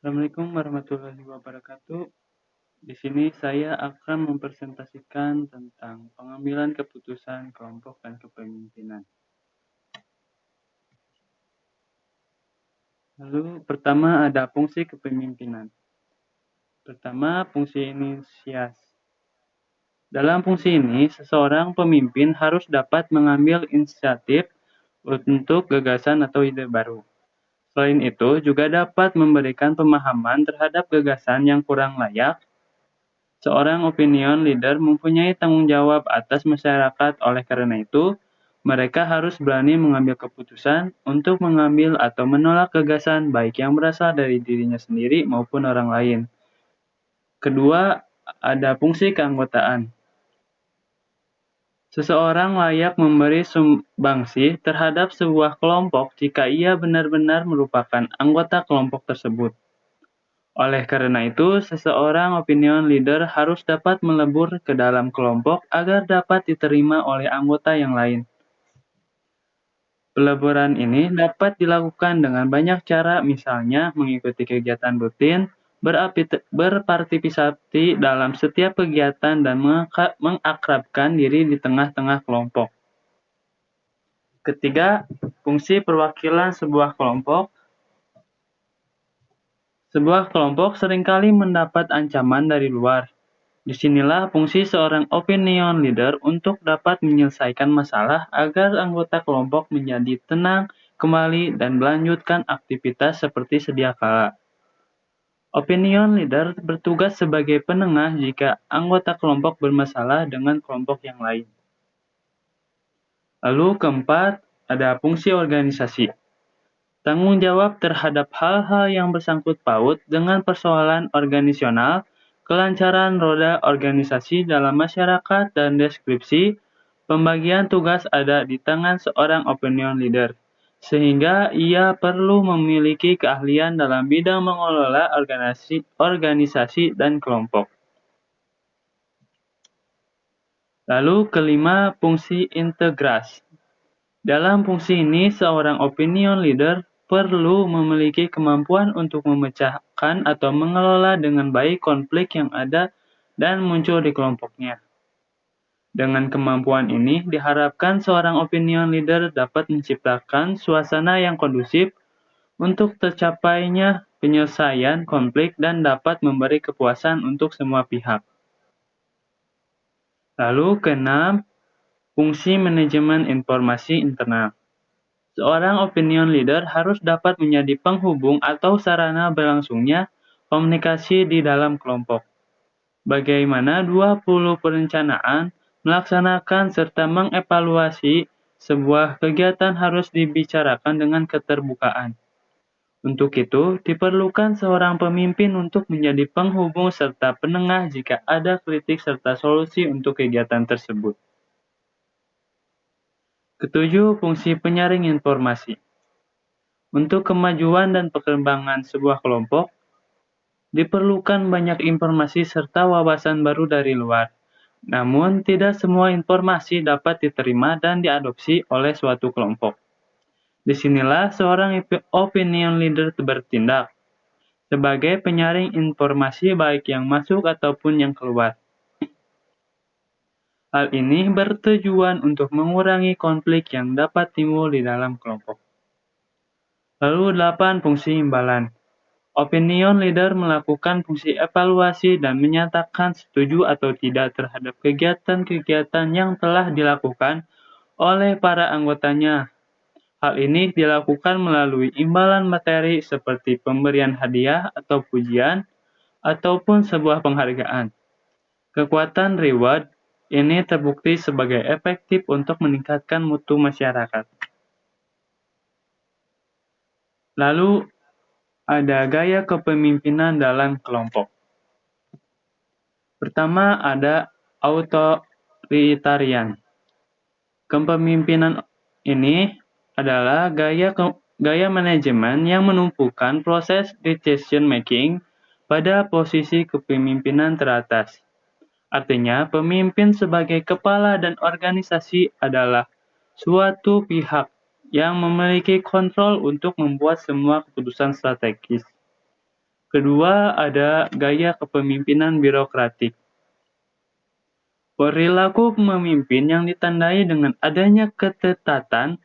Assalamualaikum warahmatullahi wabarakatuh. Di sini saya akan mempresentasikan tentang pengambilan keputusan kelompok dan kepemimpinan. Lalu pertama ada fungsi kepemimpinan. Pertama, fungsi inisiasi. Dalam fungsi ini, seseorang pemimpin harus dapat mengambil inisiatif untuk gagasan atau ide baru. Selain itu, juga dapat memberikan pemahaman terhadap gagasan yang kurang layak. Seorang opinion leader mempunyai tanggung jawab atas masyarakat, oleh karena itu, mereka harus berani mengambil keputusan untuk mengambil atau menolak gagasan baik yang berasal dari dirinya sendiri maupun orang lain. Kedua, ada fungsi keanggotaan. Seseorang layak memberi sumbangsi terhadap sebuah kelompok jika ia benar-benar merupakan anggota kelompok tersebut. Oleh karena itu, seseorang opinion leader harus dapat melebur ke dalam kelompok agar dapat diterima oleh anggota yang lain. Peleburan ini dapat dilakukan dengan banyak cara, misalnya mengikuti kegiatan rutin, berpartisipasi dalam setiap kegiatan, dan mengakrabkan diri di tengah-tengah kelompok. Ketiga, fungsi perwakilan sebuah kelompok. Sebuah kelompok seringkali mendapat ancaman dari luar. Disinilah fungsi seorang opinion leader untuk dapat menyelesaikan masalah agar anggota kelompok menjadi tenang kembali dan melanjutkan aktivitas seperti sedia kala. Opinion leader bertugas sebagai penengah jika anggota kelompok bermasalah dengan kelompok yang lain. Lalu keempat, ada fungsi organisasi. Tanggung jawab terhadap hal-hal yang bersangkut paut dengan persoalan organisasional, kelancaran roda organisasi dalam masyarakat, dan deskripsi pembagian tugas ada di tangan seorang opinion leader, sehingga ia perlu memiliki keahlian dalam bidang mengelola organisasi dan kelompok. Lalu kelima, fungsi integrasi. Dalam fungsi ini, seorang opinion leader perlu memiliki kemampuan untuk memecahkan atau mengelola dengan baik konflik yang ada dan muncul di kelompoknya. Dengan kemampuan ini, diharapkan seorang opinion leader dapat menciptakan suasana yang kondusif untuk tercapainya penyelesaian konflik dan dapat memberi kepuasan untuk semua pihak. Lalu keenam, fungsi manajemen informasi internal. Seorang opinion leader harus dapat menjadi penghubung atau sarana berlangsungnya komunikasi di dalam kelompok. Bagaimana 20 perencanaan, melaksanakan, serta mengevaluasi sebuah kegiatan harus dibicarakan dengan keterbukaan. Untuk itu, diperlukan seorang pemimpin untuk menjadi penghubung serta penengah jika ada kritik serta solusi untuk kegiatan tersebut. Ketujuh, fungsi penyaring informasi. Untuk kemajuan dan perkembangan sebuah kelompok, diperlukan banyak informasi serta wawasan baru dari luar. Namun, tidak semua informasi dapat diterima dan diadopsi oleh suatu kelompok. Disinilah seorang opinion leader bertindak sebagai penyaring informasi baik yang masuk ataupun yang keluar. Hal ini bertujuan untuk mengurangi konflik yang dapat timbul di dalam kelompok. Lalu 8, fungsi imbalan. Opinion leader melakukan fungsi evaluasi dan menyatakan setuju atau tidak terhadap kegiatan-kegiatan yang telah dilakukan oleh para anggotanya. Hal ini dilakukan melalui imbalan materi seperti pemberian hadiah atau pujian, ataupun sebuah penghargaan. Kekuatan reward ini terbukti sebagai efektif untuk meningkatkan mutu masyarakat. Lalu, ada gaya kepemimpinan dalam kelompok. Pertama, ada authoritarian. Kepemimpinan ini adalah gaya manajemen yang menumpukan proses decision making pada posisi kepemimpinan teratas. Artinya, pemimpin sebagai kepala dan organisasi adalah suatu pihak yang memiliki kontrol untuk membuat semua keputusan strategis. Kedua, ada gaya kepemimpinan birokratik. Perilaku pemimpin yang ditandai dengan adanya ketetatan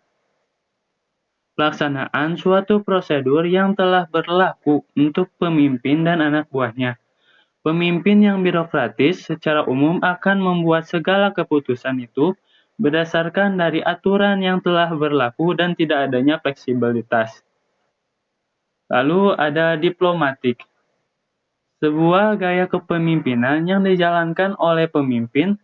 pelaksanaan suatu prosedur yang telah berlaku untuk pemimpin dan anak buahnya. Pemimpin yang birokratis secara umum akan membuat segala keputusan itu berdasarkan dari aturan yang telah berlaku dan tidak adanya fleksibilitas. Lalu ada diplomatik, sebuah gaya kepemimpinan yang dijalankan oleh pemimpin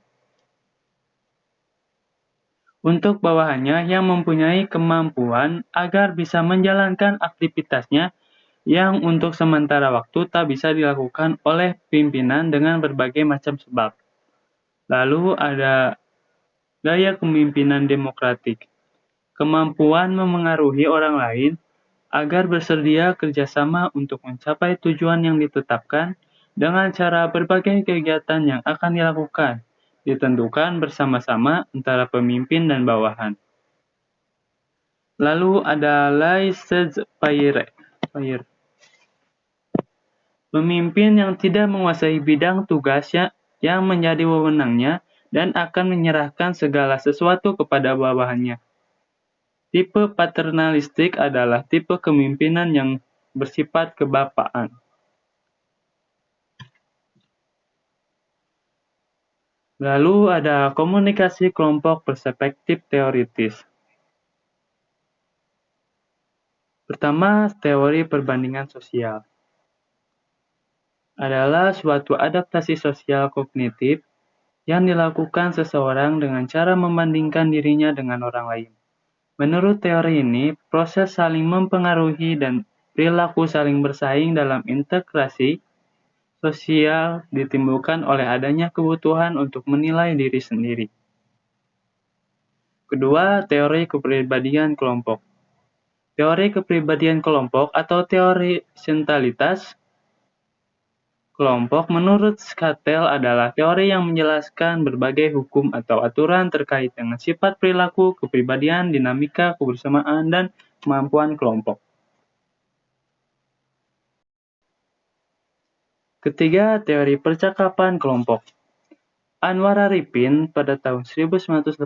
untuk bawahannya yang mempunyai kemampuan agar bisa menjalankan aktivitasnya yang untuk sementara waktu tak bisa dilakukan oleh pimpinan dengan berbagai macam sebab. Lalu ada gaya kepemimpinan demokratik, kemampuan memengaruhi orang lain agar bersedia kerjasama untuk mencapai tujuan yang ditetapkan dengan cara berbagai kegiatan yang akan dilakukan, ditentukan bersama-sama antara pemimpin dan bawahan. Lalu ada laissez-faire, pemimpin yang tidak menguasai bidang tugasnya yang menjadi wewenangnya dan akan menyerahkan segala sesuatu kepada bawahannya. Tipe paternalistik adalah tipe kepemimpinan yang bersifat kebapaan. Lalu ada komunikasi kelompok perspektif teoritis. Pertama, teori perbandingan sosial adalah suatu adaptasi sosial kognitif yang dilakukan seseorang dengan cara membandingkan dirinya dengan orang lain. Menurut teori ini, proses saling mempengaruhi dan perilaku saling bersaing dalam integrasi sosial ditimbulkan oleh adanya kebutuhan untuk menilai diri sendiri. Kedua, teori kepribadian kelompok. Teori kepribadian kelompok atau teori sentalitas kelompok menurut Skatel adalah teori yang menjelaskan berbagai hukum atau aturan terkait dengan sifat perilaku, kepribadian, dinamika, kebersamaan, dan kemampuan kelompok. Ketiga, teori percakapan kelompok. Anwar Arifin pada tahun 1984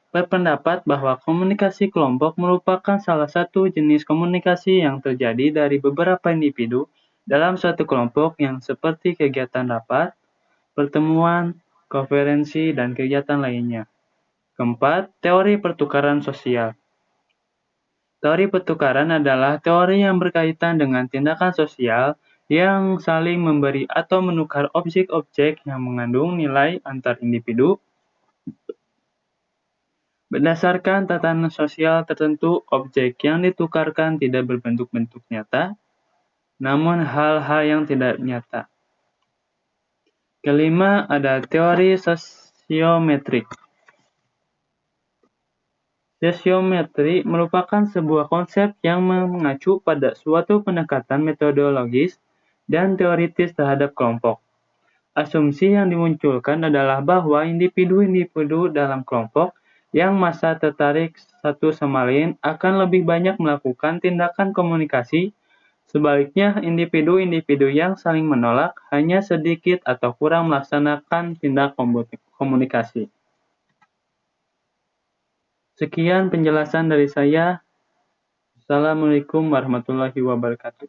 berpendapat bahwa komunikasi kelompok merupakan salah satu jenis komunikasi yang terjadi dari beberapa individu dalam suatu kelompok yang seperti kegiatan rapat, pertemuan, konferensi, dan kegiatan lainnya. Keempat, teori pertukaran sosial. Teori pertukaran adalah teori yang berkaitan dengan tindakan sosial yang saling memberi atau menukar objek-objek yang mengandung nilai antar individu. Berdasarkan tatanan sosial tertentu, objek yang ditukarkan tidak berbentuk-bentuk nyata, namun hal-hal yang tidak nyata. Kelima, ada teori sosiometrik. Sosiometri merupakan sebuah konsep yang mengacu pada suatu pendekatan metodologis dan teoritis terhadap kelompok. Asumsi yang dimunculkan adalah bahwa individu-individu dalam kelompok yang masa tertarik satu sama lain akan lebih banyak melakukan tindakan komunikasi. Sebaliknya, individu-individu yang saling menolak hanya sedikit atau kurang melaksanakan tindak komunikasi. Sekian penjelasan dari saya. Assalamualaikum warahmatullahi wabarakatuh.